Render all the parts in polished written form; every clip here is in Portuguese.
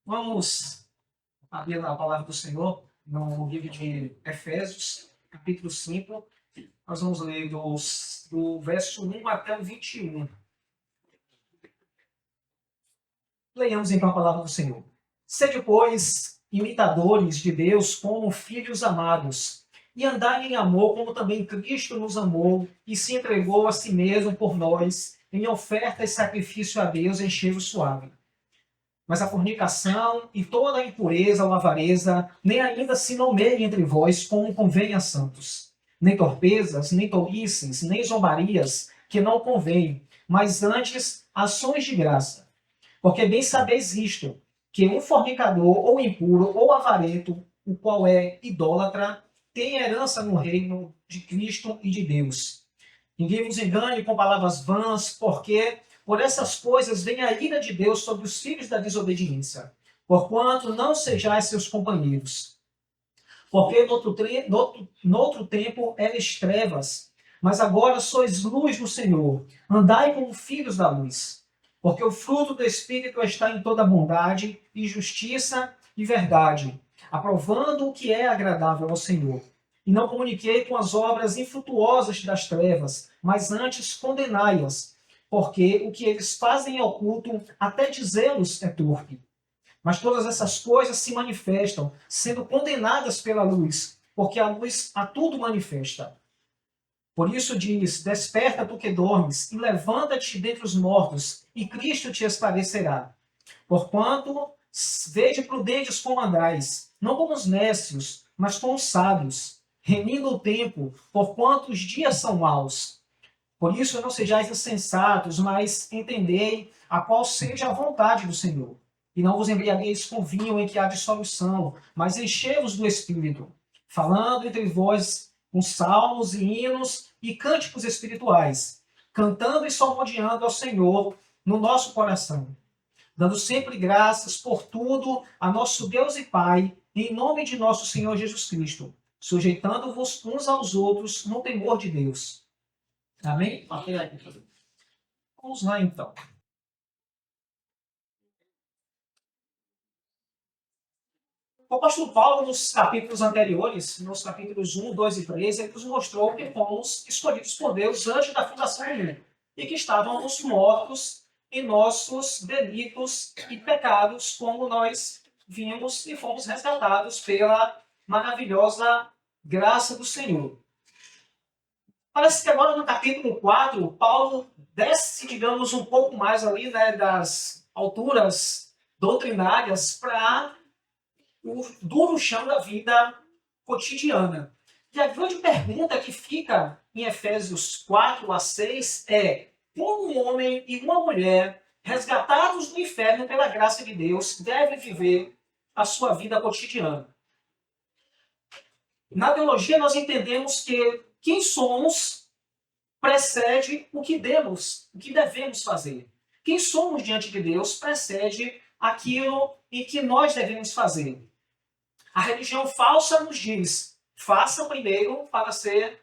Vamos abrir a palavra do Senhor no livro de Efésios, capítulo 5. Nós vamos ler do verso 1 até o 21. Leiamos então a palavra do Senhor. Sede, pois, imitadores de Deus como filhos amados, e andai em amor como também Cristo nos amou e se entregou a si mesmo por nós, em oferta e sacrifício a Deus em cheiro suave. Mas a fornicação e toda a impureza ou avareza nem ainda se nomeiem entre vós como convém a santos. Nem torpezas, nem tolices, nem zombarias, que não convém, mas antes ações de graça. Porque bem sabeis isto, que um fornicador, ou impuro, ou avarento, o qual é idólatra, tem herança no reino de Cristo e de Deus. Ninguém vos engane com palavras vãs, porque por essas coisas vem a ira de Deus sobre os filhos da desobediência. Porquanto não sejais seus companheiros. Porque noutro tempo eres trevas, mas agora sois luz no Senhor. Andai como filhos da luz. Porque o fruto do Espírito está em toda bondade e justiça e verdade, aprovando o que é agradável ao Senhor. E não comuniquei com as obras infrutuosas das trevas, mas antes condenai-as, porque o que eles fazem em oculto, até dizê-los, é torpe. Mas todas essas coisas se manifestam, sendo condenadas pela luz, porque a luz a tudo manifesta. Por isso diz: desperta tu que dormes, e levanta-te dentre os mortos, e Cristo te esclarecerá. Porquanto, vede prudentes como andais, não como os nécios, mas como os sábios, remindo o tempo, porquanto os dias são maus. Por isso não sejais insensatos, mas entendei a qual seja a vontade do Senhor. E não vos embriagueis com vinho em que há dissolução, mas enchei-vos do Espírito, falando entre vós com salmos e hinos e cânticos espirituais, cantando e salmodiando ao Senhor no nosso coração, dando sempre graças por tudo a nosso Deus e Pai, em nome de nosso Senhor Jesus Cristo, sujeitando-vos uns aos outros no temor de Deus. Amém? Vamos lá, então. O apóstolo Paulo, nos capítulos anteriores, nos capítulos 1, 2 e 3, ele nos mostrou que fomos escolhidos por Deus antes da fundação do mundo e que estávamos mortos em nossos delitos e pecados, como nós vimos e fomos resgatados pela maravilhosa graça do Senhor. Parece que agora no capítulo 4, Paulo desce, digamos, um pouco mais ali, né, das alturas doutrinárias para o duro chão da vida cotidiana. E a grande pergunta que fica em Efésios 4 a 6 é: como um homem e uma mulher, resgatados do inferno pela graça de Deus, devem viver a sua vida cotidiana? Na teologia, nós entendemos que quem somos precede o que devemos fazer. Quem somos diante de Deus precede aquilo em que nós devemos fazer. A religião falsa nos diz: faça primeiro para ser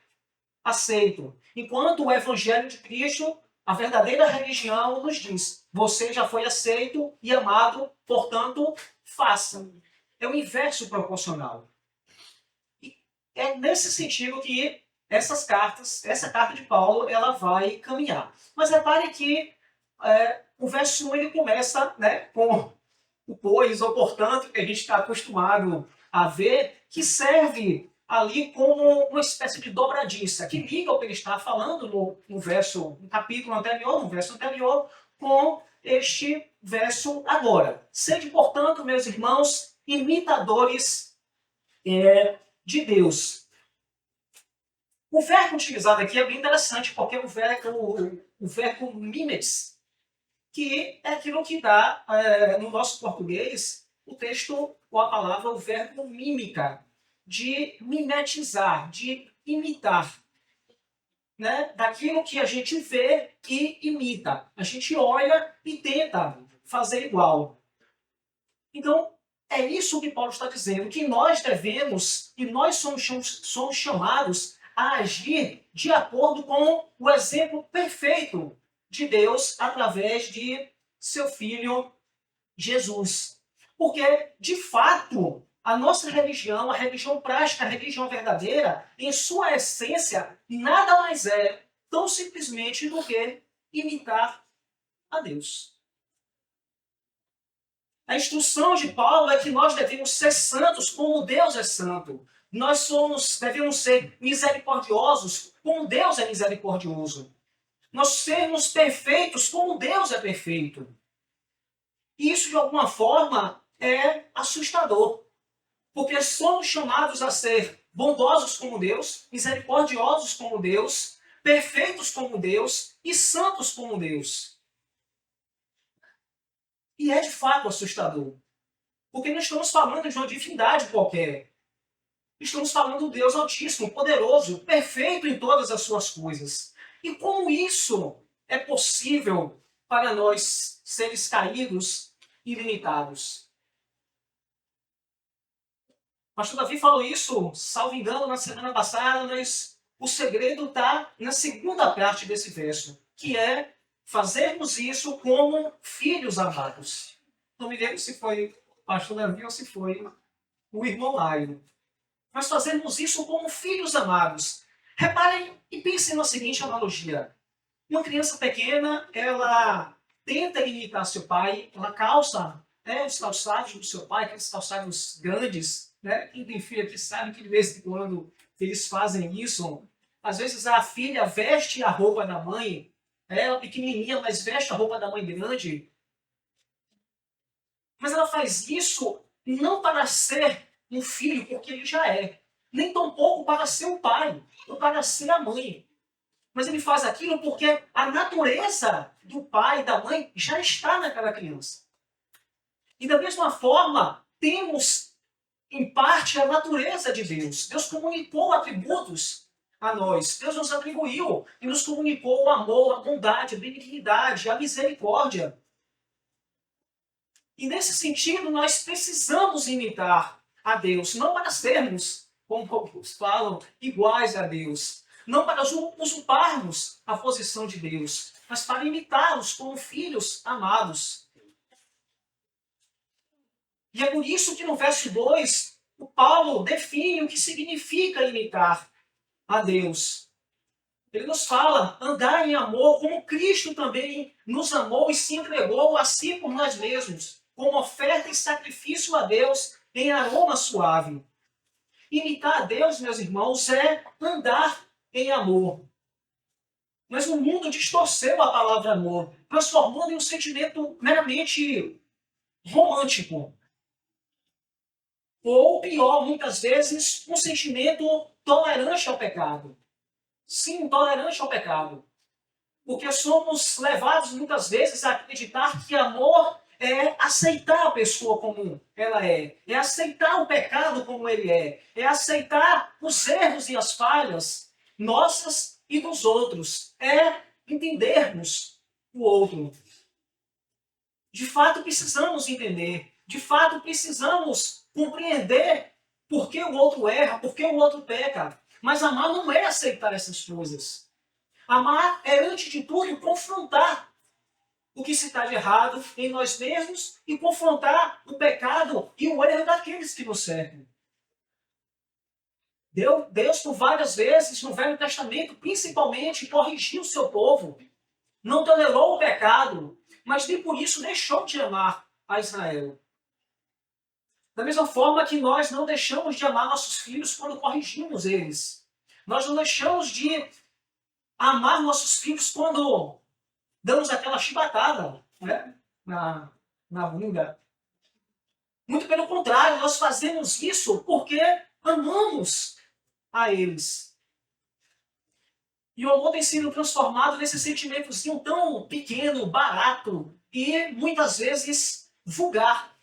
aceito. Enquanto o Evangelho de Cristo, a verdadeira religião, nos diz: você já foi aceito e amado, portanto, faça. É o inverso proporcional. E é nesse sentido que essa carta de Paulo, ela vai caminhar. Mas repare que o verso 1 ele começa, né, com o pois ou portanto, que a gente está acostumado a ver, que serve ali como uma espécie de dobradiça, que liga o que ele está falando no capítulo anterior, no verso anterior, com este verso agora. Sede, portanto, meus irmãos, imitadores de Deus. O verbo utilizado aqui é bem interessante, porque o verbo mimetes, que é aquilo que dá, no nosso português, o texto, ou a palavra, o verbo mímica, de mimetizar, de imitar. Né? Daquilo que a gente vê e imita. A gente olha e tenta fazer igual. Então, é isso que Paulo está dizendo, que nós devemos, e nós somos chamados a agir de acordo com o exemplo perfeito de Deus através de seu Filho Jesus. Porque, de fato, a nossa religião, a religião prática, a religião verdadeira, em sua essência, nada mais é tão simplesmente do que imitar a Deus. A instrução de Paulo é que nós devemos ser santos como Deus é santo. Devemos ser misericordiosos como Deus é misericordioso. Nós sermos perfeitos como Deus é perfeito. E isso, de alguma forma, é assustador. Porque somos chamados a ser bondosos como Deus, misericordiosos como Deus, perfeitos como Deus e santos como Deus. E é de fato assustador. Porque não estamos falando de uma divindade qualquer. Estamos falando do Deus Altíssimo, poderoso, perfeito em todas as suas coisas. E como isso é possível para nós, seres caídos e limitados? Pastor Davi falou isso, salvo engano, na semana passada, mas o segredo está na segunda parte desse verso, que é fazermos isso como filhos amados. Não me lembro se foi o pastor Davi ou se foi o irmão Laio. Mas fazermos isso como filhos amados. Reparem e pensem na seguinte analogia. Uma criança pequena, ela tenta imitar seu pai, ela calça os calçados do seu pai, aqueles calçados grandes. Né? Quem tem filho aqui sabe que de vez em quando eles fazem isso. Às vezes a filha veste a roupa da mãe, ela pequenininha, mas veste a roupa da mãe grande. Mas ela faz isso não para ser um filho, porque ele já é. Nem tampouco para ser o pai, ou para ser a mãe. Mas ele faz aquilo porque a natureza do pai e da mãe já está naquela criança. E da mesma forma, temos, em parte, a natureza de Deus. Deus comunicou atributos a nós. Deus nos atribuiu e nos comunicou o amor, a bondade, a benignidade, a misericórdia. E nesse sentido, nós precisamos imitar a Deus, não para sermos, como alguns falam, iguais a Deus. Não para usurparmos a posição de Deus, mas para imitá-los como filhos amados. E é por isso que no verso 2, o Paulo define o que significa imitar a Deus. Ele nos fala, andar em amor, como Cristo também nos amou e se entregou a si por nós mesmos, como oferta e sacrifício a Deus em aroma suave. Imitar a Deus, meus irmãos, é andar em amor. Mas o mundo distorceu a palavra amor, transformando em um sentimento meramente romântico. Ou pior, muitas vezes, um sentimento tolerante ao pecado. Sim, tolerante ao pecado. Porque somos levados muitas vezes a acreditar que amor é aceitar a pessoa como ela é aceitar o pecado como ele é aceitar os erros e as falhas nossas e dos outros, é entendermos o outro. De fato, precisamos entender, de fato, precisamos compreender por que o outro erra, por que o outro peca. Mas amar não é aceitar essas coisas. Amar é, antes de tudo, confrontar o que se está de errado em nós mesmos e confrontar o pecado e o erro daqueles que nos servem. Deus, por várias vezes, no Velho Testamento, principalmente, corrigiu o seu povo. Não tolerou o pecado, mas nem por isso deixou de amar a Israel. Da mesma forma que nós não deixamos de amar nossos filhos quando corrigimos eles. Nós não deixamos de amar nossos filhos quando damos aquela chibatada, né, na bunda. Muito pelo contrário, nós fazemos isso porque amamos a eles. E o amor tem sido transformado nesse sentimentozinho tão pequeno, barato e muitas vezes vulgar.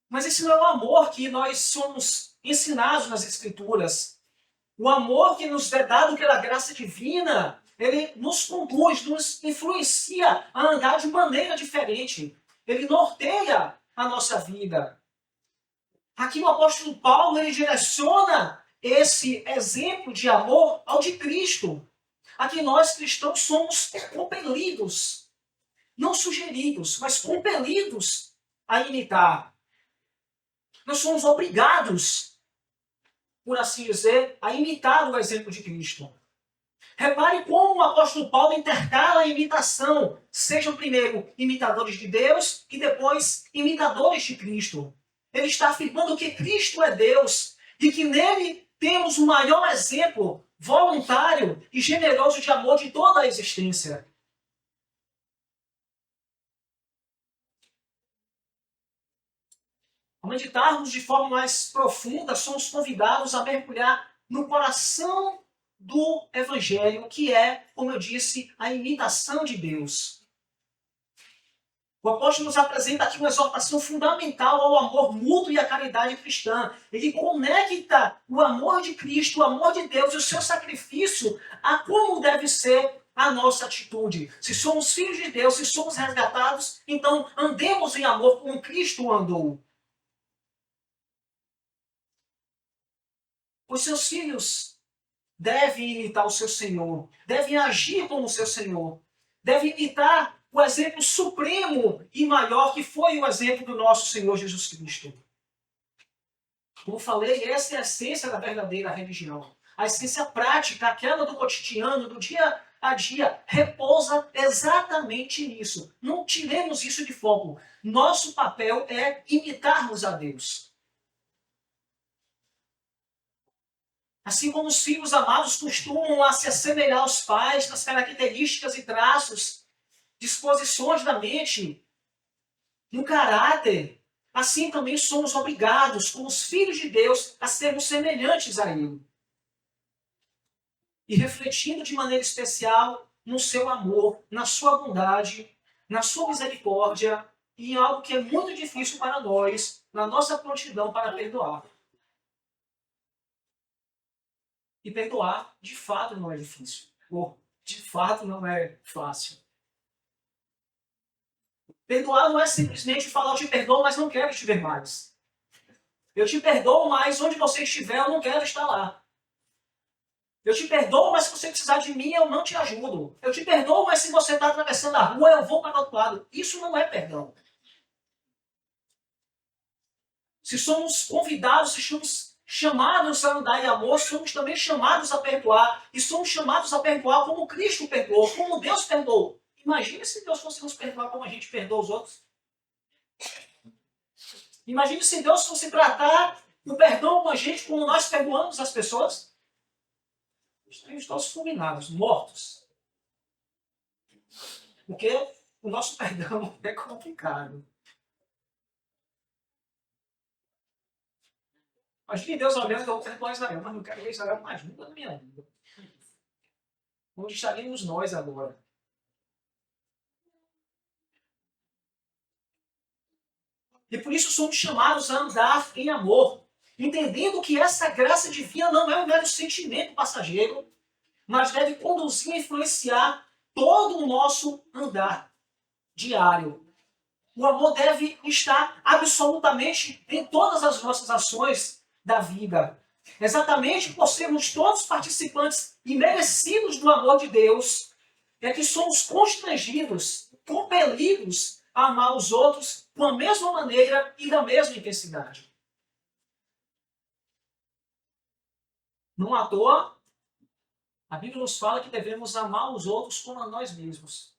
Mas esse não é o amor que nós somos ensinados nas Escrituras. O amor que nos é dado pela graça divina, ele nos conduz, nos influencia a andar de maneira diferente. Ele norteia a nossa vida. Aqui o apóstolo Paulo, ele direciona esse exemplo de amor ao de Cristo. Aqui nós cristãos somos compelidos, não sugeridos, mas compelidos a imitar. Nós somos obrigados, por assim dizer, a imitar o exemplo de Cristo. Repare como o apóstolo Paulo intercala a imitação. Sejam primeiro imitadores de Deus e depois imitadores de Cristo. Ele está afirmando que Cristo é Deus e que nele temos o maior exemplo voluntário e generoso de amor de toda a existência. Ao meditarmos de forma mais profunda, somos convidados a mergulhar no coração do Evangelho, que é, como eu disse, a imitação de Deus. O apóstolo nos apresenta aqui uma exortação fundamental ao amor mútuo e à caridade cristã. Ele conecta o amor de Cristo, o amor de Deus e o seu sacrifício a como deve ser a nossa atitude. Se somos filhos de Deus, se somos resgatados, então andemos em amor como Cristo andou. Os seus filhos devem imitar o seu Senhor, devem agir como o seu Senhor, devem imitar o exemplo supremo e maior que foi o exemplo do nosso Senhor Jesus Cristo. Como falei, essa é a essência da verdadeira religião. A essência prática, aquela do cotidiano, do dia a dia, repousa exatamente nisso. Não tiremos isso de foco. Nosso papel é imitarmos a Deus. Assim como os filhos amados costumam a se assemelhar aos pais nas características e traços, disposições da mente, no caráter, assim também somos obrigados, como os filhos de Deus, a sermos semelhantes a Ele. E refletindo de maneira especial no seu amor, na sua bondade, na sua misericórdia e em algo que é muito difícil para nós, na nossa prontidão para perdoar. E perdoar, de fato, não é difícil. Ou, de fato, não é fácil. Perdoar não é simplesmente falar, eu te perdoo, mas não quero te ver mais. Eu te perdoo, mas onde você estiver, eu não quero estar lá. Eu te perdoo, mas se você precisar de mim, eu não te ajudo. Eu te perdoo, mas se você está atravessando a rua, eu vou para o outro lado. Isso não é perdão. Se somos convidados, se somos chamados a andar em amor, somos também chamados a perdoar. E somos chamados a perdoar como Cristo perdoou, como Deus perdoou. Imagine se Deus fosse nos perdoar como a gente perdoa os outros. Imagine se Deus fosse tratar o perdão com a gente como nós perdoamos as pessoas. Estaríamos todos fulminados, mortos. Porque o nosso perdão é complicado. Imagine Deus olhando e eu perdoar Israel, mas não quero ver Israel mais nunca na minha vida. Onde estaríamos nós agora? E por isso somos chamados a andar em amor, entendendo que essa graça divina não é um mero sentimento passageiro, mas deve conduzir e influenciar todo o nosso andar diário. O amor deve estar absolutamente em todas as nossas ações da vida. Exatamente por sermos todos participantes e merecidos do amor de Deus, é que somos constrangidos, compelidos a amar os outros com a mesma maneira e da mesma intensidade. Não à toa, a Bíblia nos fala que devemos amar os outros como a nós mesmos.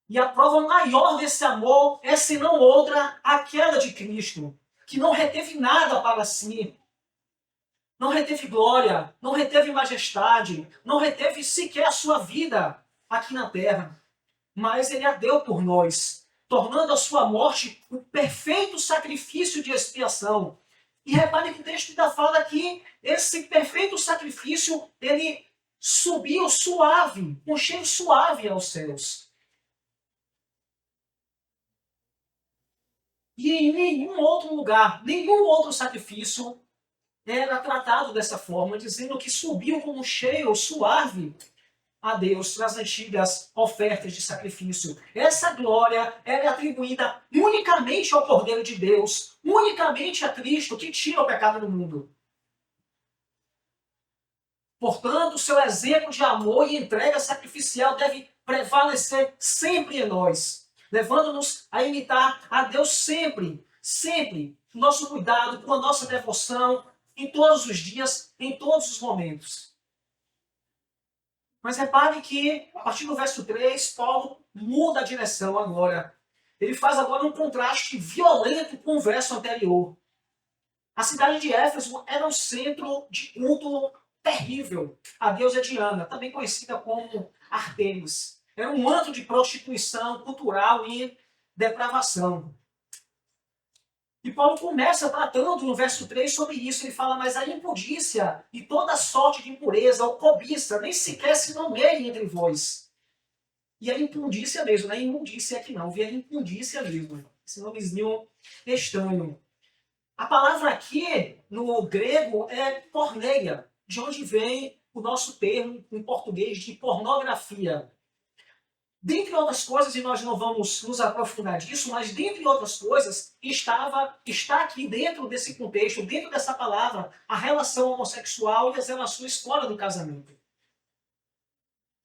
E a prova maior desse amor é, senão outra, aquela de Cristo, que não reteve nada para si. Não reteve glória, não reteve majestade, não reteve sequer a sua vida aqui na terra. Mas ele a deu por nós, tornando a sua morte o perfeito sacrifício de expiação. E repare que o texto ainda fala que esse perfeito sacrifício, ele subiu suave, com cheiro suave aos céus. E em nenhum outro lugar, nenhum outro sacrifício era tratado dessa forma, dizendo que subiu como cheiro suave a Deus nas antigas ofertas de sacrifício. Essa glória é atribuída unicamente ao Cordeiro de Deus, unicamente a Cristo, que tira o pecado do mundo. Portanto, o seu exemplo de amor e entrega sacrificial deve prevalecer sempre em nós. levando-nos a imitar a Deus sempre, sempre, nosso cuidado, com a nossa devoção, em todos os dias, em todos os momentos. Mas repare que, a partir do verso 3, Paulo muda a direção agora. Ele faz agora um contraste violento com o verso anterior. A cidade de Éfeso era um centro de culto terrível. A deusa Diana, também conhecida como Artemis. Era um antro de prostituição cultural e depravação. E Paulo começa tratando no verso 3 sobre isso. Ele fala, mas a impudícia e toda sorte de impureza ou cobiça nem sequer se nomeiem entre vós. E a impudícia mesmo, não é imundícia aqui não, vi a impudícia mesmo. Esse nomezinho estranho. A palavra aqui, no grego, é porneia, de onde vem o nosso termo em português de pornografia. Dentre outras coisas, e nós não vamos nos aprofundar disso, mas dentre outras coisas, está aqui dentro desse contexto, dentro dessa palavra, a relação homossexual e as relações fora do casamento.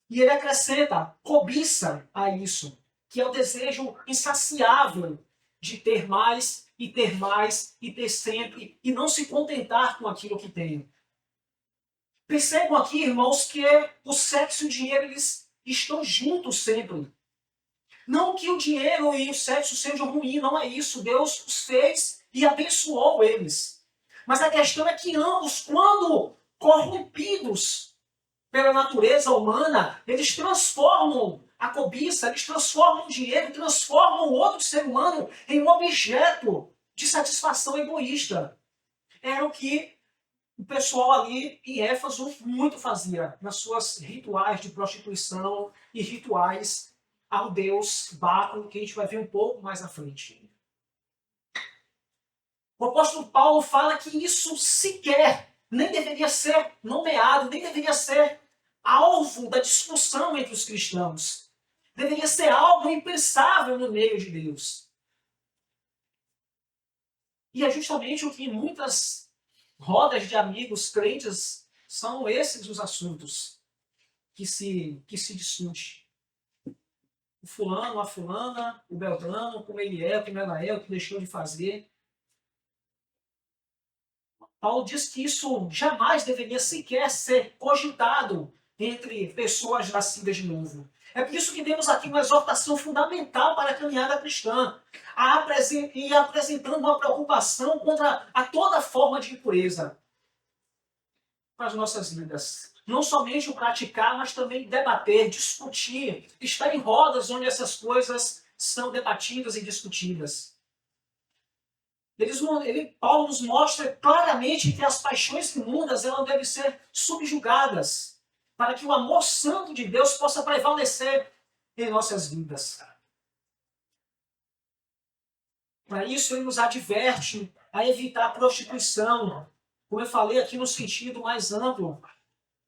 E ele acrescenta cobiça a isso, que é o desejo insaciável de ter mais, e ter mais, e ter sempre, e não se contentar com aquilo que tem. Percebam aqui, irmãos, que o sexo e o dinheiro, eles estão juntos sempre. Não que o dinheiro e o sexo sejam ruins, não é isso. Deus os fez e abençoou eles. Mas a questão é que ambos, quando corrompidos pela natureza humana, eles transformam a cobiça, eles transformam o dinheiro, transformam o outro ser humano em um objeto de satisfação egoísta. Era o que o pessoal ali em Éfeso muito fazia nas suas rituais de prostituição e rituais ao deus Baco, que a gente vai ver um pouco mais à frente. O apóstolo Paulo fala que isso sequer nem deveria ser nomeado, nem deveria ser alvo da discussão entre os cristãos. Deveria ser algo impensável no meio de Deus. E é justamente o que muitas rodas de amigos crentes são esses os assuntos que se discute. O fulano, a fulana, o Beltrano, como ele é, como ela é, o que deixou de fazer. Paulo diz que isso jamais deveria sequer ser cogitado entre pessoas nascidas de novo. É por isso que temos aqui uma exortação fundamental para a caminhada cristã, e apresentando uma preocupação contra a toda forma de impureza para as nossas vidas. Não somente o praticar, mas também debater, discutir, estar em rodas onde essas coisas são debatidas e discutidas. Paulo nos mostra claramente que as paixões imundas elas devem ser subjugadas para que o amor santo de Deus possa prevalecer em nossas vidas. Para isso, ele nos adverte a evitar a prostituição, como eu falei aqui no sentido mais amplo,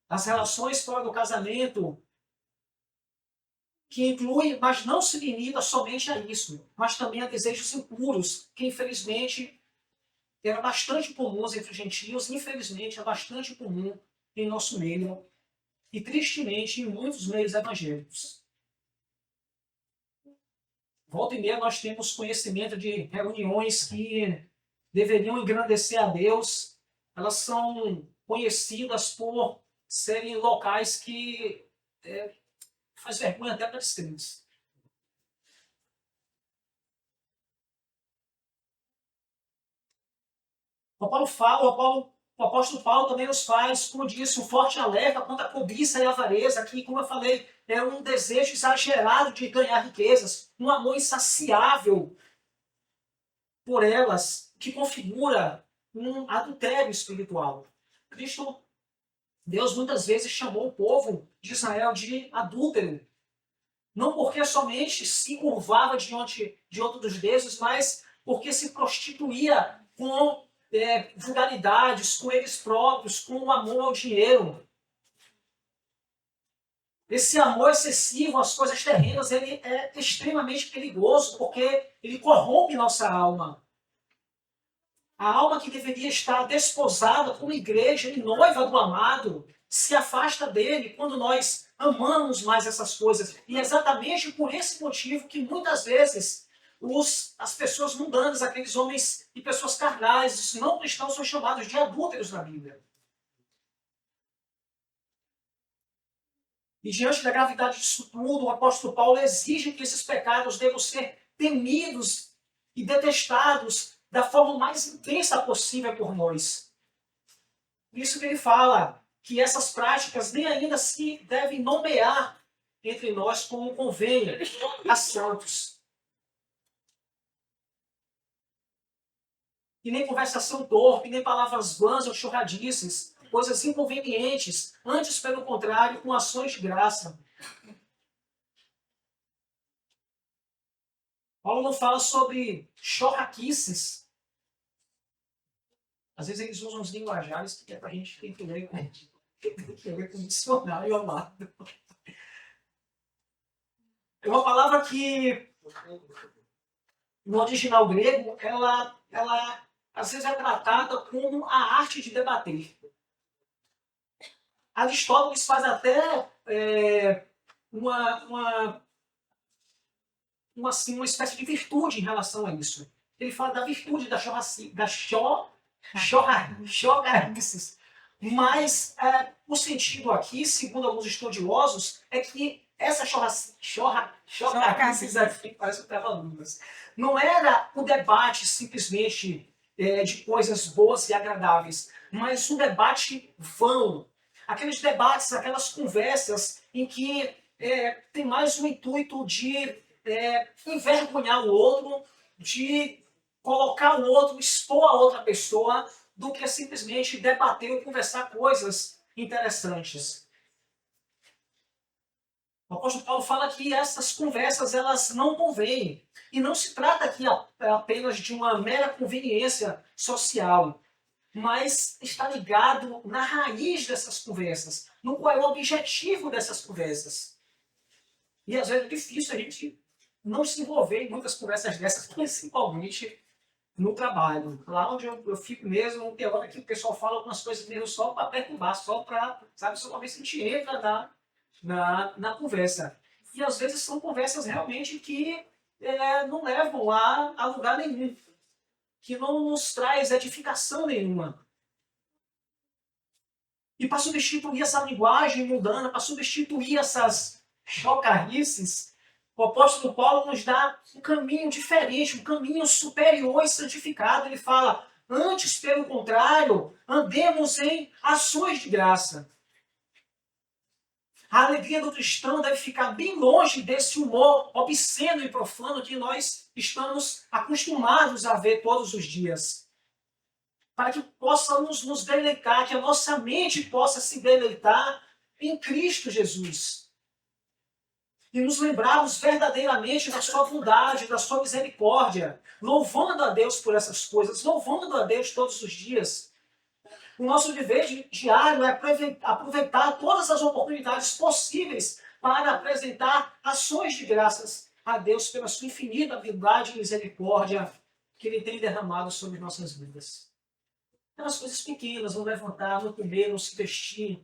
as relações fora do casamento, que inclui, mas não se limita somente a isso, mas também a desejos impuros, que infelizmente eram bastante comuns entre os gentios, infelizmente é bastante comum em nosso meio, e tristemente em muitos meios evangélicos. Volta e meia nós temos conhecimento de reuniões que deveriam engrandecer a Deus, elas são conhecidas por serem locais que faz vergonha até para os crentes. O apóstolo Paulo também nos faz, como disse, um forte alerta contra a cobiça e a avareza, que, como eu falei, é um desejo exagerado de ganhar riquezas, um amor insaciável por elas, que configura um adultério espiritual. Deus muitas vezes chamou o povo de Israel de adúltero. Não porque somente se curvava diante de outro dos deuses, mas porque se prostituía com vulgaridades, com eles próprios, com o amor ao dinheiro. Esse amor excessivo às coisas terrenas, ele é extremamente perigoso, porque ele corrompe nossa alma. A alma que deveria estar desposada como igreja e noiva do amado se afasta dele quando nós amamos mais essas coisas. E é exatamente por esse motivo que muitas vezes as pessoas mundanas, aqueles homens e pessoas carnais, os não cristãos, são chamados de adúlteros na Bíblia. E diante da gravidade disso tudo, o apóstolo Paulo exige que esses pecados devam ser temidos e detestados da forma mais intensa possível por nós. Por isso que ele fala que essas práticas nem ainda se devem nomear entre nós como convém a santos. E nem conversação torpe, nem palavras vãs ou chorradices, coisas inconvenientes, antes, pelo contrário, com ações de graça. Paulo não fala sobre chorraquices. Às vezes eles usam os linguajares que é para a gente ter que ler com o dicionário amado. É uma palavra que, no original grego, ela às vezes é tratada como a arte de debater. Aristóteles faz até assim, uma espécie de virtude em relação a isso. Ele fala da virtude da chorraquices. Mas o sentido aqui, segundo alguns estudiosos, é que essa chorraquices aqui, parece que estava alunas, não era o debate simplesmente de coisas boas e agradáveis, mas um debate vão. Aqueles debates, aquelas conversas em que tem mais o intuito de envergonhar o outro, de colocar o outro, expor a outra pessoa, do que simplesmente debater ou conversar coisas interessantes. O apóstolo Paulo fala que essas conversas elas não convêm. E não se trata aqui apenas de uma mera conveniência social, mas está ligado na raiz dessas conversas, no qual é o objetivo dessas conversas. E às vezes é difícil a gente não se envolver em muitas conversas dessas, principalmente no trabalho. Lá onde eu fico mesmo, tem hora que o pessoal fala algumas coisas mesmo só para perturbar, só para, sabe, só para ver se a gente entra na conversa. E às vezes são conversas realmente que não levam a lugar nenhum, que não nos traz edificação nenhuma. E para substituir essa linguagem mundana, para substituir essas chocarrices, o apóstolo Paulo nos dá um caminho diferente, um caminho superior e santificado. Ele fala, antes, pelo contrário, andemos em ações de graça. A alegria do cristão deve ficar bem longe desse humor obsceno e profano que nós estamos acostumados a ver todos os dias. Para que possamos nos deleitar, que a nossa mente possa se deleitar em Cristo Jesus. E nos lembrarmos verdadeiramente da sua bondade, da sua misericórdia, louvando a Deus por essas coisas, louvando a Deus todos os dias. O nosso dever diário é aproveitar todas as oportunidades possíveis para apresentar ações de graças a Deus pela sua infinita bondade e misericórdia que Ele tem derramado sobre nossas vidas. Aquelas coisas pequenas, não levantar, não comer, não se vestir.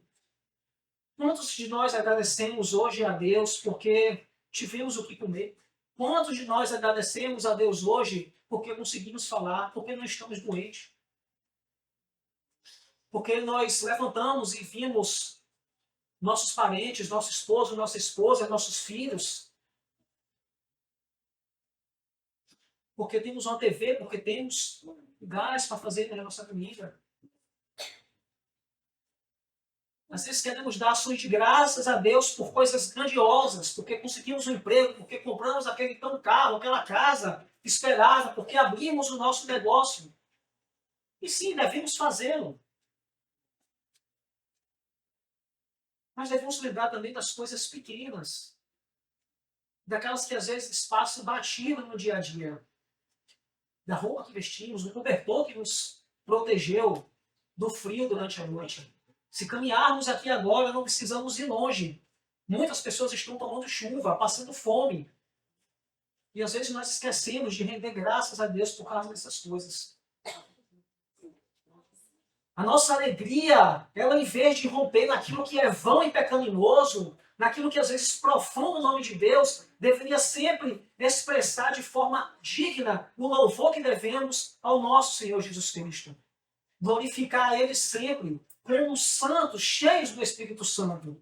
Quantos de nós agradecemos hoje a Deus porque tivemos o que comer? Quantos de nós agradecemos a Deus hoje porque conseguimos falar, porque não estamos doentes? Porque nós levantamos e vimos nossos parentes, nosso esposo, nossa esposa, nossos filhos. Porque temos uma TV, porque temos gás para fazer a nossa comida. Às vezes queremos dar ações de graças a Deus por coisas grandiosas, porque conseguimos um emprego, porque compramos aquele tão carro, aquela casa esperada, porque abrimos o nosso negócio. E sim, devemos fazê-lo. Mas devemos lembrar também das coisas pequenas, daquelas que às vezes passam batido no dia a dia, da roupa que vestimos, do cobertor que nos protegeu do frio durante a noite. Se caminharmos aqui agora, não precisamos ir longe. Muitas pessoas estão tomando chuva, passando fome. E às vezes nós esquecemos de render graças a Deus por causa dessas coisas. A nossa alegria, ela em vez de romper naquilo que é vão e pecaminoso, naquilo que às vezes profana o nome de Deus, deveria sempre expressar de forma digna o louvor que devemos ao nosso Senhor Jesus Cristo. Glorificar a Ele sempre, como santos, cheios do Espírito Santo.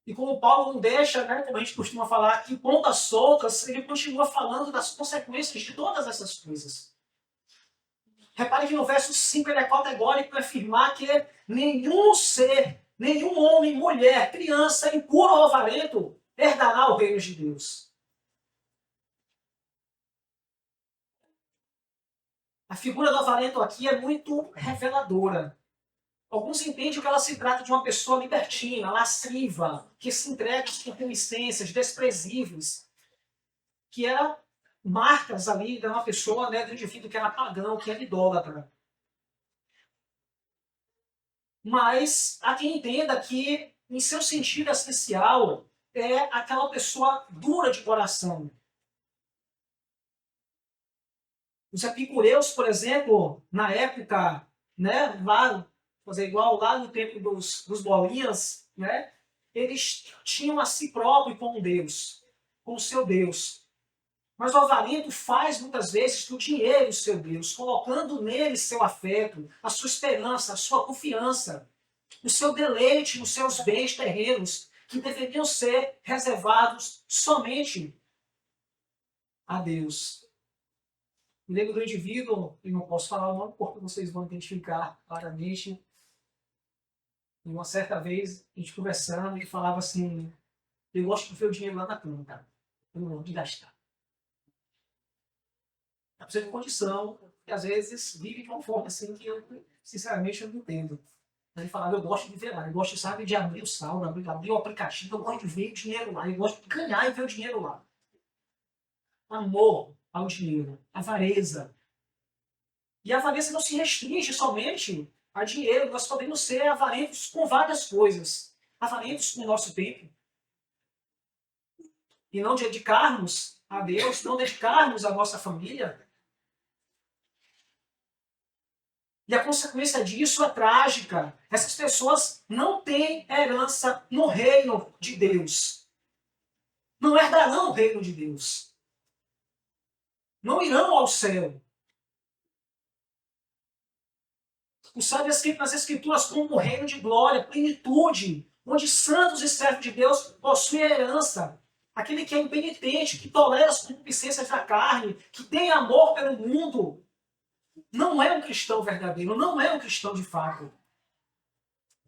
E como Paulo não deixa, né, como a gente costuma falar aqui, pontas soltas, ele continua falando das consequências de todas essas coisas. Repare que no verso 5 ele é categórico para afirmar que nenhum ser, nenhum homem, mulher, criança, impuro ou avarento herdará o reino de Deus. A figura do avarento aqui é muito reveladora. Alguns entendem que ela se trata de uma pessoa libertina, lasciva, que se entrega às concupiscências desprezíveis, que era marcas ali de uma pessoa, né, do indivíduo que era pagão, que era idólatra. Mas há quem entenda que, em seu sentido essencial, é aquela pessoa dura de coração. Os epicureus, por exemplo, na época, né, lá, fazer igual lá no tempo dos bolinhas, né, eles tinham a si próprio como Deus, como seu Deus. Mas o avarento faz muitas vezes do dinheiro seu Deus, colocando nele seu afeto, a sua esperança, a sua confiança, o seu deleite nos seus bens terrenos, que deveriam ser reservados somente a Deus. Me lembro do indivíduo, e não posso falar o nome porque vocês vão identificar claramente. E uma certa vez, a gente conversando, ele falava assim: eu gosto de ver o dinheiro lá na conta, eu não gosto de gastar. A pessoa tem condição, e às vezes vive de uma forma assim que eu, sinceramente, eu não entendo. Ele falava: eu gosto de ver lá, eu gosto, sabe, de abrir o saldo, abrir o aplicativo, eu gosto de ver o dinheiro lá, eu gosto de ganhar e ver o dinheiro lá. Amor ao dinheiro, avareza. E a avareza não se restringe somente a dinheiro, nós podemos ser avarentos com várias coisas. Avarentos com o nosso tempo. E não dedicarmos a Deus, não dedicarmos a nossa família. E a consequência disso é trágica. Essas pessoas não têm herança no reino de Deus. Não herdarão o reino de Deus. Não irão ao céu. O céu é descrito nas Escrituras como um reino de glória, plenitude, onde santos e servos de Deus possuem a herança. Aquele que é impenitente, que tolera as concupiscências da carne, que tem amor pelo mundo, não é um cristão verdadeiro, não é um cristão de fato.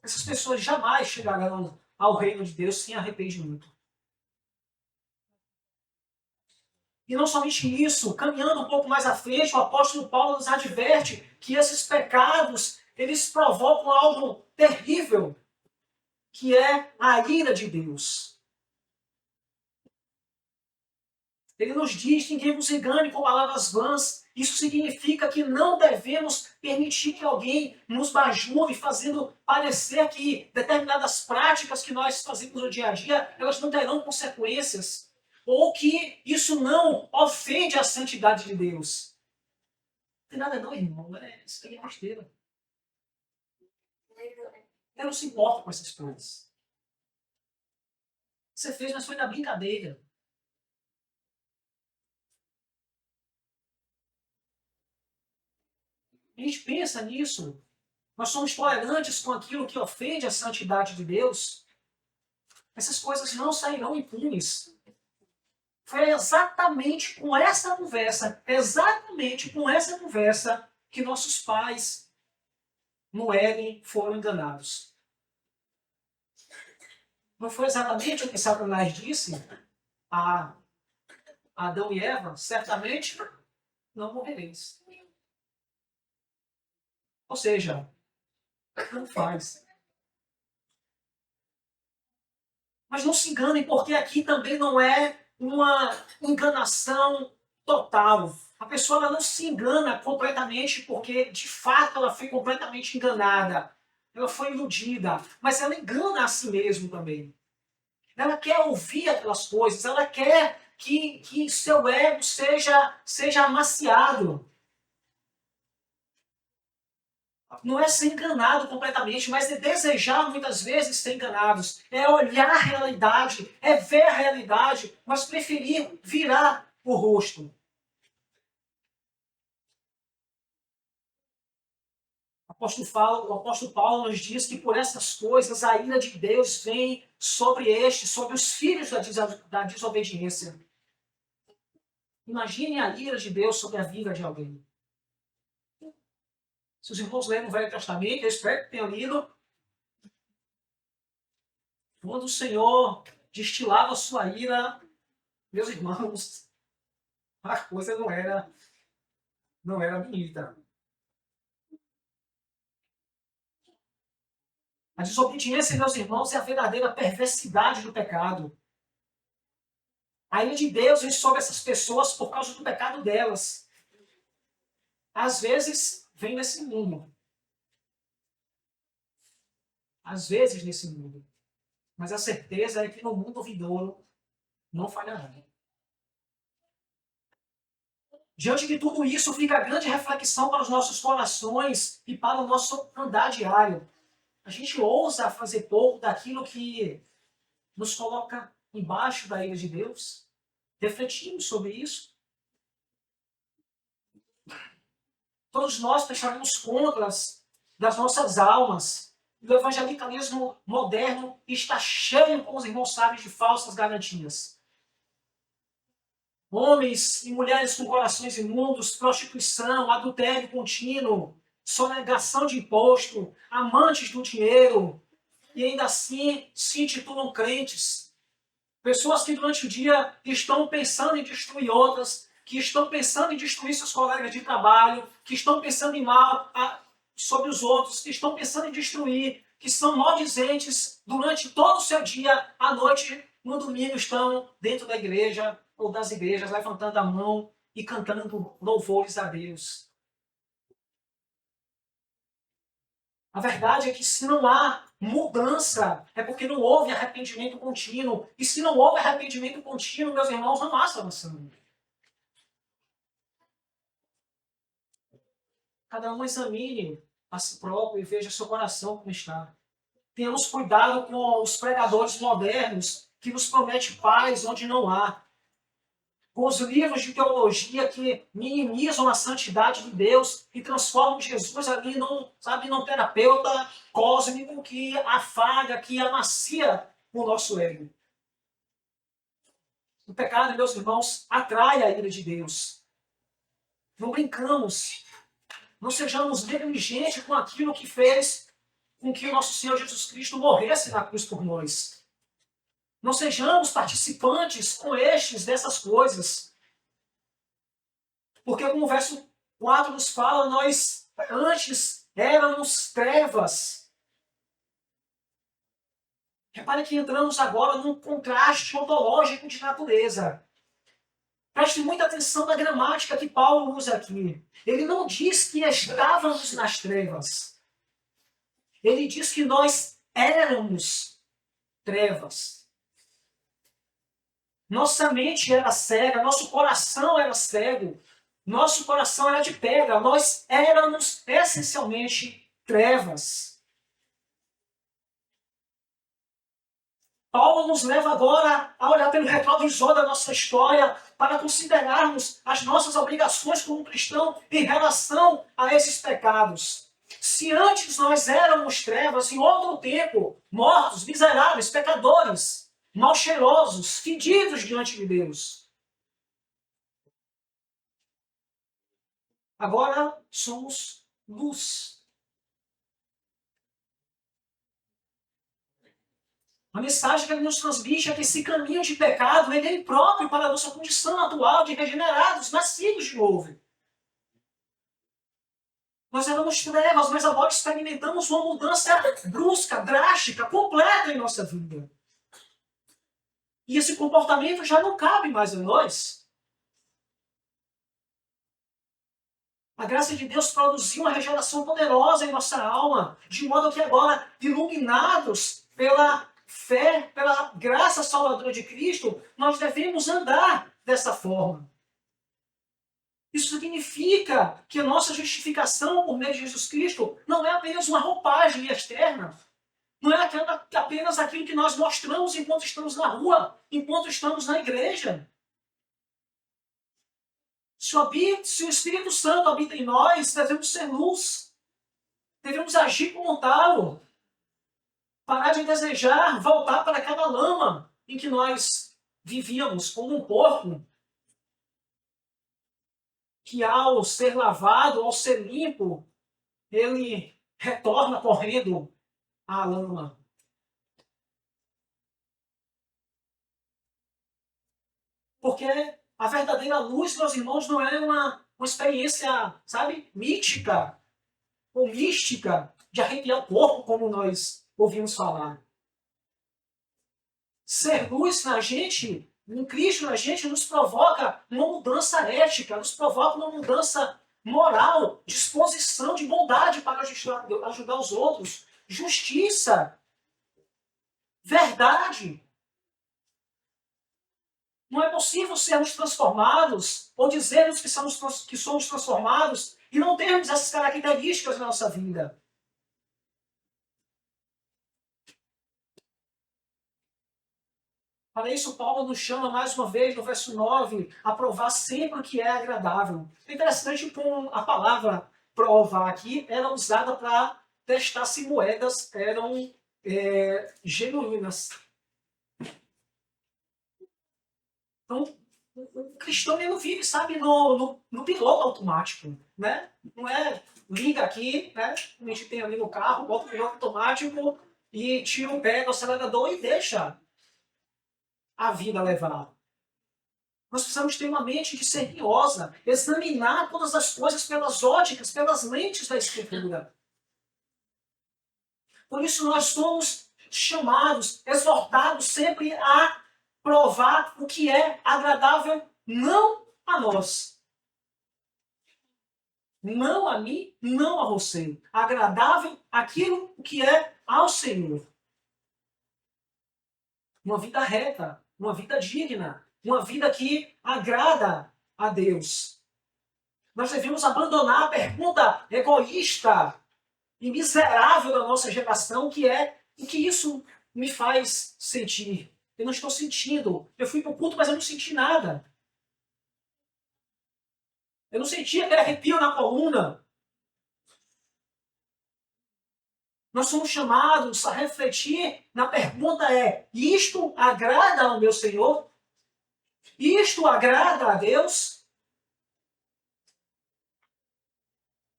Essas pessoas jamais chegarão ao reino de Deus sem arrependimento. E não somente isso, caminhando um pouco mais à frente, o apóstolo Paulo nos adverte que esses pecados, eles provocam algo terrível, que é a ira de Deus. Ele nos diz que ninguém nos engane com palavras vãs. Isso significa que não devemos permitir que alguém nos bajule, fazendo parecer que determinadas práticas que nós fazemos no dia a dia, elas não terão consequências. Ou que isso não ofende a santidade de Deus. Não tem nada não, irmão. Isso aí é besteira. Ele não se importa com essas coisas. Você fez, mas foi na brincadeira. A gente pensa nisso. Nós somos tolerantes com aquilo que ofende a santidade de Deus. Essas coisas não sairão impunes. Foi exatamente com essa conversa, que nossos pais no Éden foram enganados. Não foi exatamente o que Satanás disse a Adão e Eva? Certamente não morrereis. Ou seja, não faz. Mas não se enganem, porque aqui também não é uma enganação total. A pessoa ela não se engana completamente porque, de fato, ela foi completamente enganada. Ela foi iludida. Mas ela engana a si mesma também. Ela quer ouvir aquelas coisas, ela quer que seu ego seja amaciado. Não é ser enganado completamente, mas é desejar muitas vezes ser enganados. É olhar a realidade, é ver a realidade, mas preferir virar o rosto. O apóstolo Paulo nos diz que por essas coisas a ira de Deus vem sobre os filhos da desobediência. Imagine a ira de Deus sobre a vida de alguém. Se os irmãos leram o Velho Testamento, eu espero que tenham lido, quando o Senhor destilava sua ira, meus irmãos, a coisa não era bonita. A desobediência, meus irmãos, é a verdadeira perversidade do pecado. A ira de Deus vem sobre essas pessoas por causa do pecado delas. Às vezes, vem nesse mundo. Às vezes, nesse mundo. Mas a certeza é que no mundo vindouro não falhará. Diante de tudo isso, fica a grande reflexão para os nossos corações e para o nosso andar diário. A gente ousa fazer pouco daquilo que nos coloca embaixo da ira de Deus? Refletimos sobre isso? Todos nós prestaremos contas das nossas almas. O evangelicalismo moderno está cheio, como os irmãos sabem, de falsas garantias. Homens e mulheres com corações imundos, prostituição, adultério contínuo, sonegação de imposto, amantes do dinheiro, e ainda assim se intitulam crentes. Pessoas que durante o dia estão pensando em destruir outras, que estão pensando em destruir seus colegas de trabalho, que estão pensando em mal sobre os outros, que estão pensando em destruir, que são maldizentes durante todo o seu dia, à noite, no domingo, estão dentro da igreja ou das igrejas, levantando a mão e cantando louvores a Deus. A verdade é que se não há mudança, é porque não houve arrependimento contínuo. E se não houve arrependimento contínuo, meus irmãos, não há salvação. Cada um examine a si próprio e veja seu coração como está. Tenhamos cuidado com os pregadores modernos que nos prometem paz onde não há. Com os livros de teologia que minimizam a santidade de Deus e transformam Jesus ali num terapeuta cósmico que afaga, que amacia o nosso ego. O pecado, meus irmãos, atrai a ira de Deus. Não brincamos. Não sejamos negligentes com aquilo que fez com que o nosso Senhor Jesus Cristo morresse na cruz por nós. Não sejamos participantes com estes dessas coisas. Porque, como o verso 4 nos fala, nós antes éramos trevas. Repare que entramos agora num contraste ontológico de natureza. Preste muita atenção na gramática que Paulo usa aqui. Ele não diz que estávamos nas trevas. Ele diz que nós éramos trevas. Nossa mente era cega, nosso coração era cego, nosso coração era de pedra, nós éramos essencialmente trevas. Paulo nos leva agora a olhar pelo retrovisor da nossa história para considerarmos as nossas obrigações como cristão em relação a esses pecados. Se antes nós éramos trevas, em outro tempo, mortos, miseráveis, pecadores, mal cheirosos, fedidos diante de Deus. Agora somos luz. A mensagem que ele nos transmite é que esse caminho de pecado ele é impróprio para a nossa condição atual de regenerados, nascidos de novo. Nós éramos trevas, mas agora experimentamos uma mudança brusca, drástica, completa em nossa vida. E esse comportamento já não cabe mais em nós. A graça de Deus produziu uma regeneração poderosa em nossa alma, de modo que agora, iluminados fé, pela graça salvadora de Cristo, nós devemos andar dessa forma. Isso significa que a nossa justificação por meio de Jesus Cristo não é apenas uma roupagem externa, não é apenas aquilo que nós mostramos enquanto estamos na rua, enquanto estamos na igreja. Se o Espírito Santo habita em nós, devemos ser luz, devemos agir como tal, parar de desejar voltar para aquela lama em que nós vivíamos como um porco, que ao ser lavado, ao ser limpo, ele retorna correndo à lama. Porque a verdadeira luz, meus irmãos, não é uma experiência, sabe, mítica ou mística de arrepiar o corpo, como nós ouvimos falar. Ser luz na gente, em Cristo na gente, nos provoca uma mudança ética, nos provoca uma mudança moral, disposição de bondade para ajudar os outros, justiça, verdade. Não é possível sermos transformados ou dizermos que somos transformados e não termos essas características na nossa vida. Para isso, Paulo nos chama mais uma vez, no verso 9, a provar sempre o que é agradável. É interessante como a palavra provar aqui era usada para testar se moedas eram genuínas. Então, o cristão ele não vive, sabe, no piloto automático, né? Não é liga aqui, né? A gente tem ali no carro, bota o piloto automático e tira o pé do acelerador e deixa a vida levar. Nós precisamos ter uma mente discerniosa, examinar todas as coisas pelas óticas, pelas lentes da Escritura. Por isso nós somos chamados, exortados sempre a provar o que é agradável não a nós. Não a mim, não a você. Agradável aquilo que é ao Senhor. Uma vida reta, uma vida digna, uma vida que agrada a Deus. Nós devemos abandonar a pergunta egoísta e miserável da nossa geração, que é o que isso me faz sentir. Eu não estou sentindo. Eu fui para o culto, mas eu não senti nada. Eu não senti aquele arrepio na coluna. Nós somos chamados a refletir na pergunta isto agrada ao meu Senhor? Isto agrada a Deus?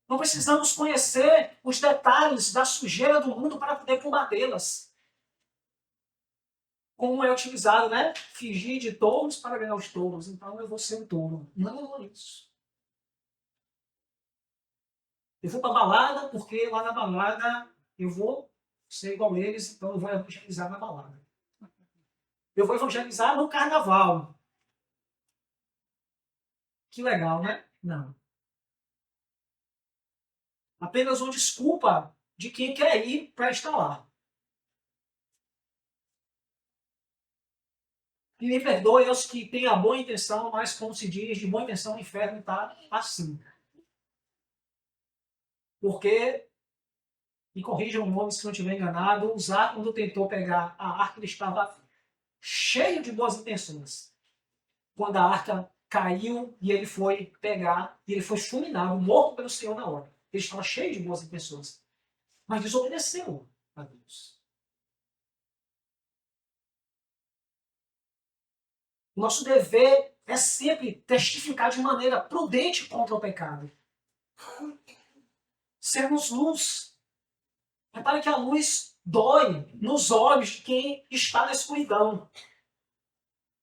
Não precisamos conhecer os detalhes da sujeira do mundo para poder combatê-las. Como é utilizado, né? Fingir de touros para ganhar os touros. Então eu vou ser um touro. Não é isso. Eu vou para a balada porque lá na balada eu vou ser igual a eles, então eu vou evangelizar na balada. Eu vou evangelizar no carnaval. Que legal, né? Não. Apenas uma desculpa de quem quer ir para estar lá. E me perdoe aos que têm a boa intenção, mas como se diz, de boa intenção o inferno está assim. Porque, me corrijam o nome se não estiver enganado, Uzá, quando tentou pegar a arca, ele estava cheio de boas intenções. Quando a arca caiu e ele foi pegar, e ele foi fulminado, morto pelo Senhor na hora. Ele estava cheio de boas intenções. Mas desobedeceu a Deus. Nosso dever é sempre testificar de maneira prudente contra o pecado. Sermos luz. Repare que a luz dói nos olhos de quem está na escuridão.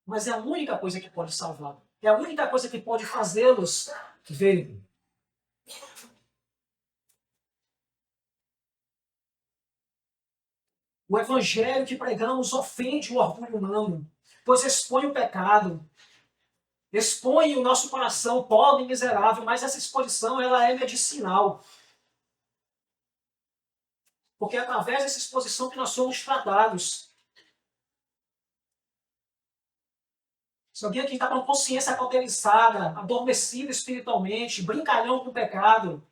Mas é a única coisa que pode salvar. É a única coisa que pode fazê-los ver. O evangelho que pregamos ofende o orgulho humano, pois expõe o pecado, expõe o nosso coração pobre e miserável, mas essa exposição ela é medicinal. Porque é através dessa exposição que nós somos tratados. Se alguém aqui está com a consciência cauterizada, adormecida espiritualmente, brincalhão com o pecado,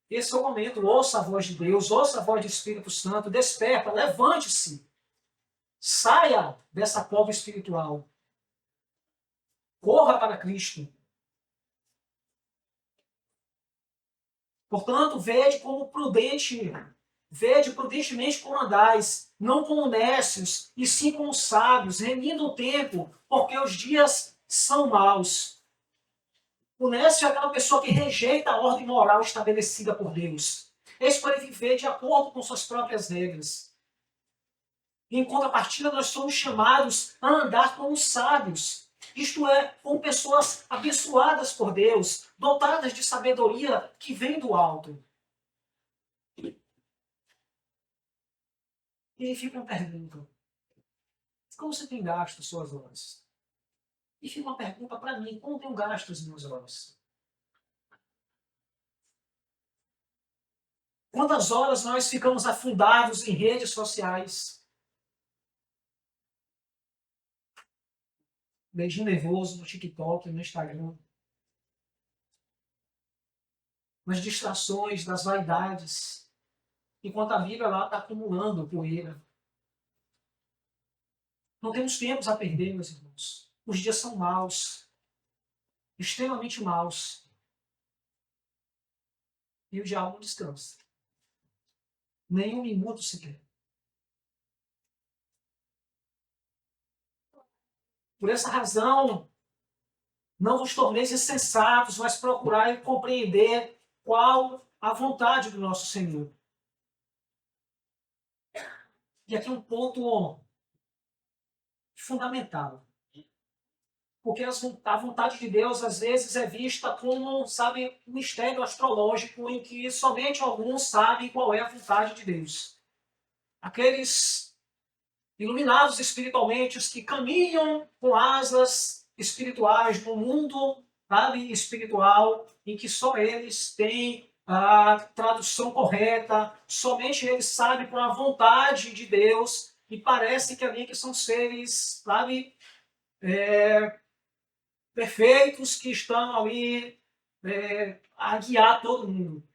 esse é o momento. Ouça a voz de Deus, ouça a voz do Espírito Santo, desperta, levante-se, saia dessa cova espiritual, corra para Cristo. Portanto, vede prudentemente como andais, não como necios, e sim como sábios, remindo o tempo, porque os dias são maus. O nécio é aquela pessoa que rejeita a ordem moral estabelecida por Deus. Esse pode viver de acordo com suas próprias regras. Em contrapartida, nós somos chamados a andar como sábios. Isto é, como pessoas abençoadas por Deus, dotadas de sabedoria que vem do alto. E aí fica uma pergunta. Como você tem gasto suas horas? E fica uma pergunta para mim. Como tenho gasto as minhas horas? Quantas horas nós ficamos afundados em redes sociais? Beijinho nervoso no TikTok, no Instagram. Nas distrações, das vaidades. Enquanto a Bíblia lá está acumulando poeira. Não temos tempos a perder, meus irmãos. Os dias são maus. Extremamente maus. E o diabo não descansa. Nem um minuto sequer. Por essa razão, não vos torneis insensatos, mas procurai compreender qual a vontade do nosso Senhor. E aqui um ponto fundamental. Porque a vontade de Deus, às vezes, é vista como, sabe, um mistério astrológico em que somente alguns sabem qual é a vontade de Deus. Aqueles iluminados espiritualmente, os que caminham com asas espirituais no mundo, sabe, espiritual, em que só eles têm a tradução correta, somente eles sabem com a vontade de Deus, e parece que ali que são seres, sabe, perfeitos, que estão ali a guiar todo mundo.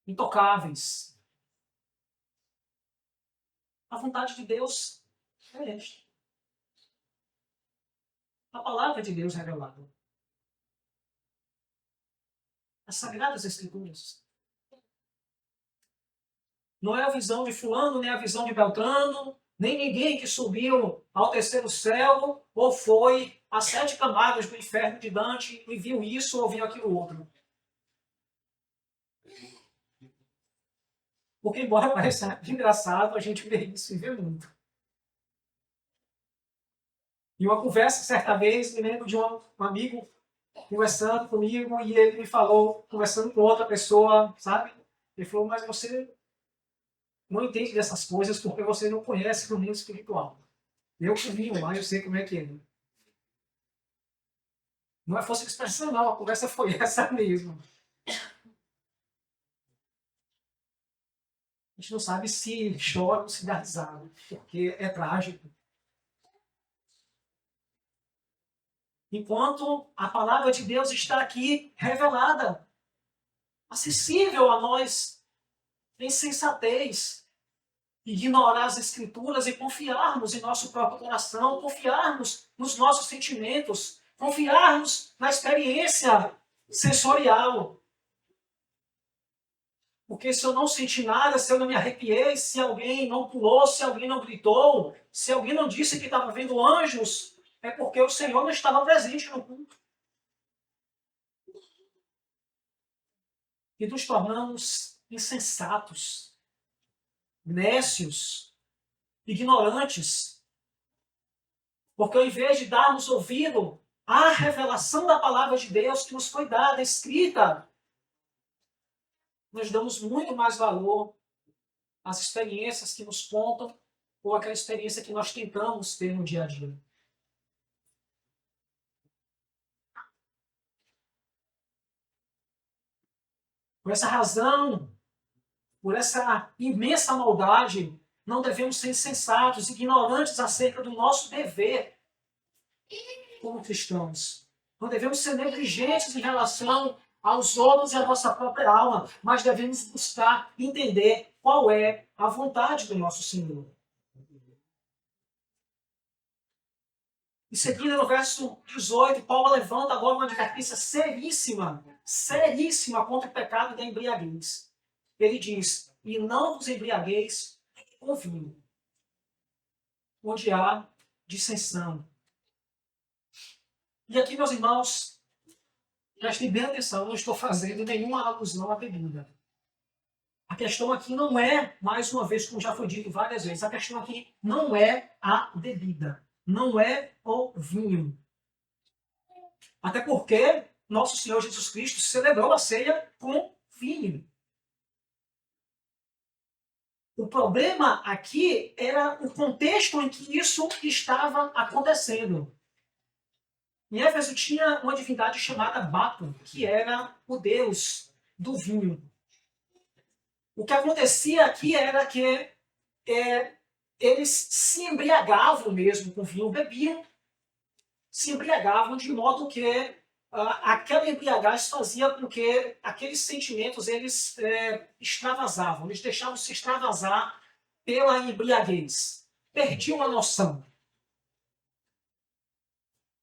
Intocáveis. A vontade de Deus é esta. A palavra de Deus revelada. As Sagradas Escrituras. Não é a visão de fulano, nem a visão de Beltrano, nem ninguém que subiu ao terceiro céu ou foi às 7 camadas do inferno de Dante e viu isso ou viu aquilo outro. Porque, embora pareça engraçado, a gente vê isso e vê muito. E uma conversa, certa vez, me lembro de um amigo conversando comigo e ele me falou, conversando com outra pessoa, sabe? Ele falou, mas você não entende dessas coisas porque você não conhece o mundo espiritual. Eu comigo lá, eu sei como é que é. Não é força de expressão, não. A conversa foi essa mesmo. A gente não sabe se chora ou se dá risada, porque é trágico. Enquanto a palavra de Deus está aqui revelada, acessível a nós, em sensatez, ignorar as Escrituras e confiarmos em nosso próprio coração, confiarmos nos nossos sentimentos, confiarmos na experiência sensorial. Porque se eu não senti nada, se eu não me arrepiei, se alguém não pulou, se alguém não gritou, se alguém não disse que estava vendo anjos, é porque o Senhor não estava presente no culto. E nos tornamos insensatos, nécios, ignorantes. Porque ao invés de darmos ouvido à revelação da palavra de Deus que nos foi dada, escrita, nós damos muito mais valor às experiências que nos contam ou àquela experiência que nós tentamos ter no dia a dia. Por essa razão, por essa imensa maldade, não devemos ser insensatos, ignorantes acerca do nosso dever como cristãos. Não devemos ser negligentes em relação aos outros e à nossa própria alma, mas devemos buscar entender qual é a vontade do nosso Senhor. Em seguida, no verso 18, Paulo levanta agora uma advertência seríssima contra o pecado da embriaguez. Ele diz, e não vos embriagueis com vinho, onde há dissensão. E aqui, meus irmãos, prestem bem atenção, não estou fazendo nenhuma alusão à bebida. A questão aqui não é, mais uma vez, como já foi dito várias vezes, a questão aqui não é a bebida, não é o vinho. Até porque nosso Senhor Jesus Cristo celebrou a ceia com vinho. O problema aqui era o contexto em que isso estava acontecendo. Em Éfeso tinha uma divindade chamada Baco, que era o deus do vinho. O que acontecia aqui era que eles se embriagavam mesmo com vinho, bebiam, se embriagavam de modo que aquela embriagaz fazia com que aqueles sentimentos eles extravasavam, eles deixavam se extravasar pela embriaguez, perdiam a noção.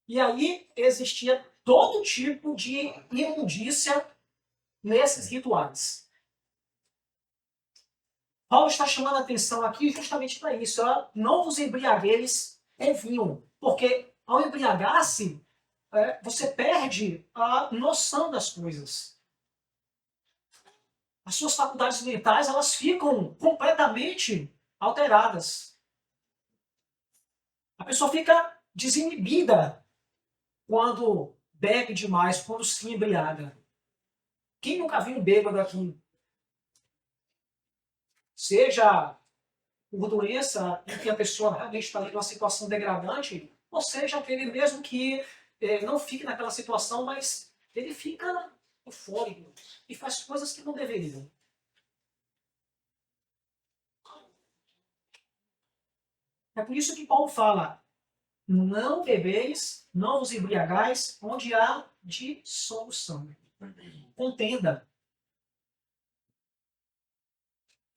E aí existia todo tipo de imundícia nesses rituais. Paulo está chamando a atenção aqui justamente para isso. Não vos embriagueis com vinho, porque ao embriagar-se, você perde a noção das coisas. As suas faculdades mentais elas ficam completamente alteradas. A pessoa fica desinibida quando bebe demais, quando se embriaga. Quem nunca viu um bêbado aqui? Seja por doença em que a pessoa realmente está em uma situação degradante, ou seja, aquele mesmo que não fique naquela situação, mas ele fica eufórico e faz coisas que não deveriam. É por isso que Paulo fala, não bebeis, não vos embriagais, onde há dissolução. Contenda.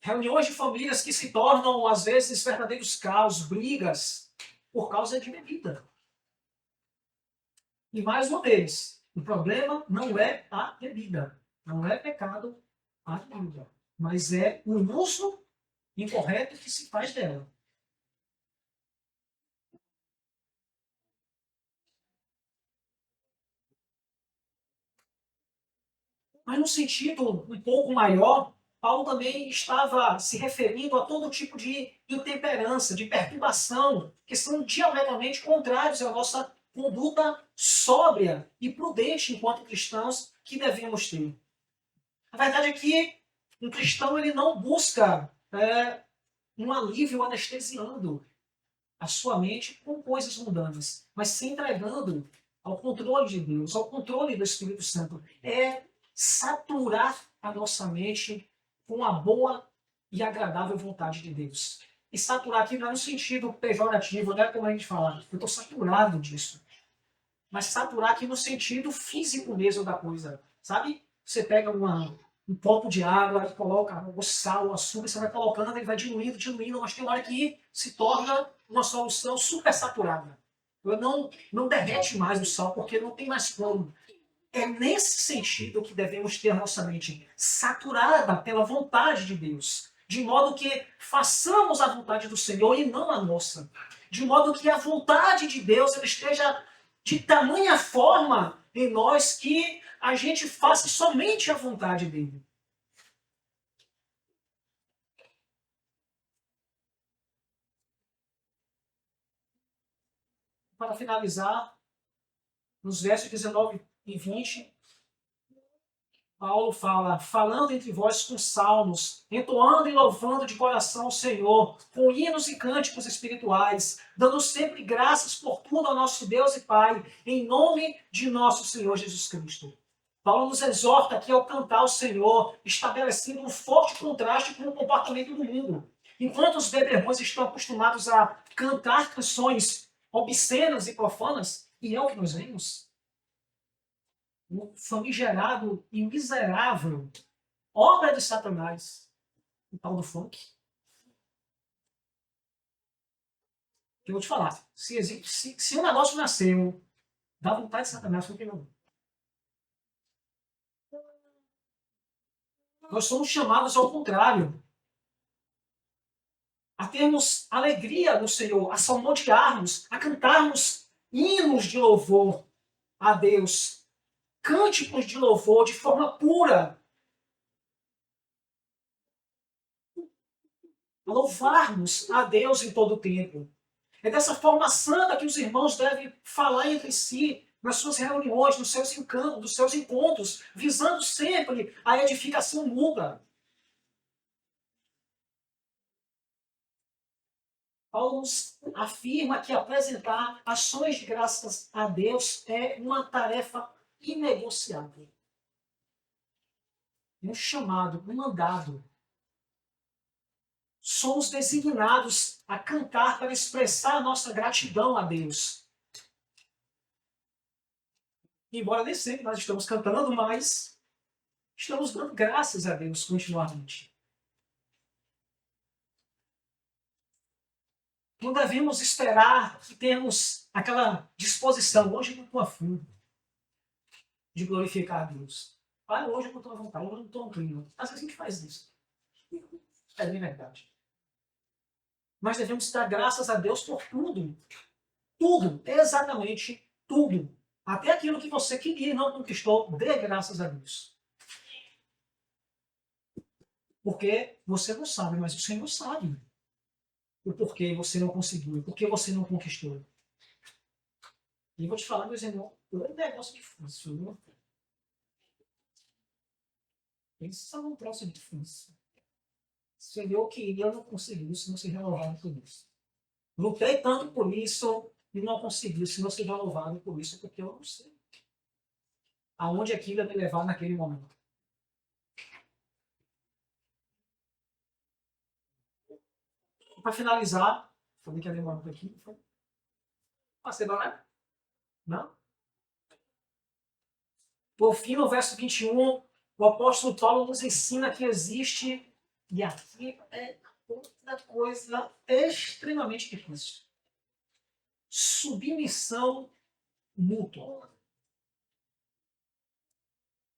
Reuniões de famílias que se tornam, às vezes, verdadeiros caos, brigas, por causa de bebida. E mais uma vez, o problema não é a bebida, não é pecado a bebida, mas é o uso incorreto que se faz dela. Mas no sentido um pouco maior, Paulo também estava se referindo a todo tipo de intemperância, de perturbação, que são diametralmente contrários à nossa conduta sóbria e prudente enquanto cristãos que devemos ter. A verdade é que um cristão ele não busca um alívio anestesiando a sua mente com coisas mundanas, mas se entregando ao controle de Deus, ao controle do Espírito Santo. É saturar a nossa mente com a boa e agradável vontade de Deus. E saturar aqui não é no sentido pejorativo, não é como a gente fala, eu estou saturado disso. Mas saturar aqui no sentido físico mesmo da coisa. Sabe? Você pega um copo de água, coloca o sal, o açúcar, você vai colocando, ele vai diluindo, mas tem uma hora que se torna uma solução super saturada. Não derrete mais o sal, porque não tem mais como. É nesse sentido que devemos ter a nossa mente saturada pela vontade de Deus, de modo que façamos a vontade do Senhor e não a nossa. De modo que a vontade de Deus ela esteja de tamanha forma em nós que a gente faça somente a vontade dele. Para finalizar, nos versos 19 e 20, Paulo fala, falando entre vós com salmos, entoando e louvando de coração o Senhor, com hinos e cânticos espirituais, dando sempre graças por tudo ao nosso Deus e Pai, em nome de nosso Senhor Jesus Cristo. Paulo nos exorta aqui ao cantar ao Senhor, estabelecendo um forte contraste com o comportamento do mundo. Enquanto os beberrões estão acostumados a cantar canções obscenas e profanas, e é o que nós vemos, o famigerado e miserável obra de Satanás, o tal do funk. Eu vou te falar, se um negócio nasceu da vontade de Satanás, por que não? Nós somos chamados ao contrário, a termos alegria no Senhor, a salmodiarmos, a cantarmos hinos de louvor a Deus, cânticos de louvor de forma pura, a louvarmos a Deus em todo o tempo. É dessa forma santa que os irmãos devem falar entre si, nas suas reuniões, nos seus encantos, nos seus encontros, visando sempre a edificação mútua. Paulo nos afirma que apresentar ações de graças a Deus é uma tarefa inegociável. É um chamado, um mandado. Somos designados a cantar para expressar a nossa gratidão a Deus. Embora nem sempre nós estamos cantando, mas estamos dando graças a Deus continuamente. Não devemos esperar que tenhamos aquela disposição. Hoje eu não estou afim de glorificar a Deus. Ah, hoje eu não estou à vontade, hoje eu não estou no clima. Às vezes a gente faz isso. É bem verdade. Mas devemos dar graças a Deus por tudo. Tudo, exatamente tudo. Até aquilo que você queria e não conquistou, dê graças a Deus. Porque você não sabe, mas o Senhor sabe o porquê você não conseguiu, o porquê você não conquistou. E vou te falar, meus irmãos, é um negócio difícil, viu? Pensa num troço difícil. Se eu queria, eu não consegui, se não se renovar por isso. Lutei tanto por isso e não consegui, se não se renovar por isso, porque eu não sei aonde aquilo ia me levar naquele momento. Para finalizar, falei que ia demorar um pouquinho. Passei barulho? Não? Por fim, no verso 21, o apóstolo Paulo nos ensina que existe, e aqui é outra coisa extremamente difícil, submissão mútua,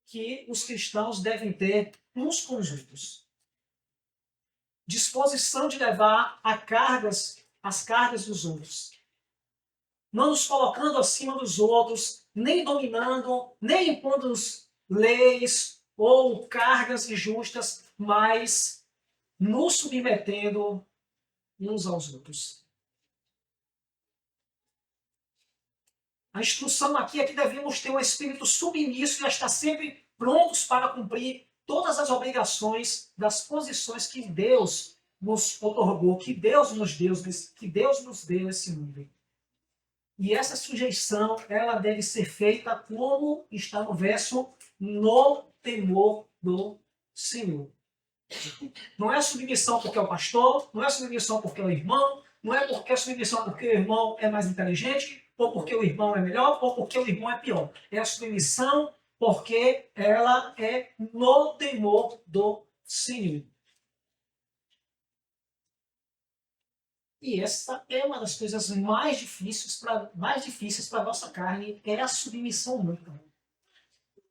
que os cristãos devem ter uns com os outros. Disposição de levar as cargas dos outros. Não nos colocando acima dos outros, nem dominando, nem impondo leis ou cargas injustas, mas nos submetendo uns aos outros. A instrução aqui é que devemos ter um espírito submisso e estar sempre prontos para cumprir todas as obrigações das posições que Deus nos otorgou, que Deus nos deu nesse mundo. E essa sujeição, ela deve ser feita como está no verso, no temor do Senhor. Não é submissão porque é o pastor, não é submissão porque é o irmão, não é porque é submissão porque o irmão é mais inteligente, ou porque o irmão é melhor, ou porque o irmão é pior. É a submissão porque ela é no temor do Senhor. E essa é uma das coisas mais difíceis para a nossa carne, é a submissão mútua.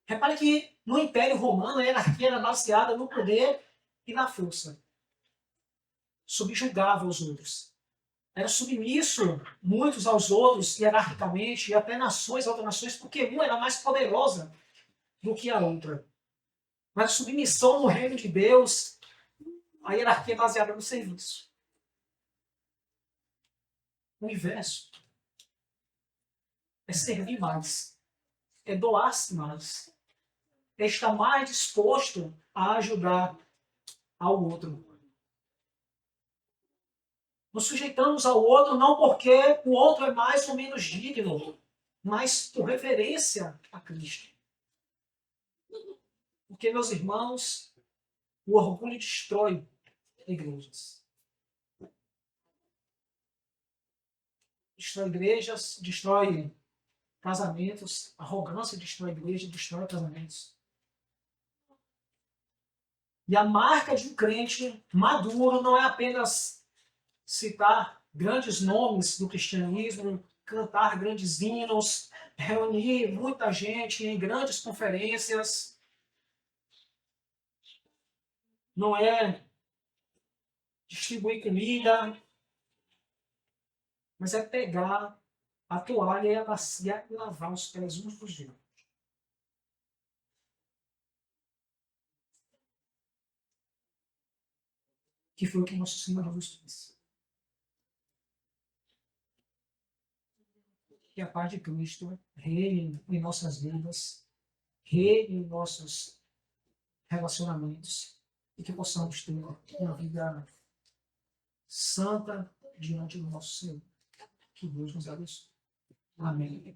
Repare que no Império Romano a hierarquia era baseada no poder e na força. Subjugava os outros. Era submisso muitos aos outros, hierarquicamente, e até nações, outras nações, porque uma era mais poderosa do que a outra. Mas a submissão no reino de Deus, a hierarquia é baseada no serviço. O inverso é servir mais, é doar-se mais, é estar mais disposto a ajudar ao outro. Nos sujeitamos ao outro não porque o outro é mais ou menos digno, mas por reverência a Cristo. Porque, meus irmãos, o orgulho destrói igrejas. destrói igrejas, destrói casamentos. Arrogância destrói igreja, destrói casamentos. E a marca de um crente maduro não é apenas citar grandes nomes do cristianismo, cantar grandes hinos, reunir muita gente em grandes conferências. Não é distribuir comida, mas é pegar a toalha e a bacia e lavar os pés uns dos outros. Que foi o que nosso Senhor Jesus fez. Que a paz de Cristo reine em nossas vidas, reine em nossos relacionamentos e que possamos ter uma vida santa diante do nosso Senhor. Que Deus nos abençoe. Amém.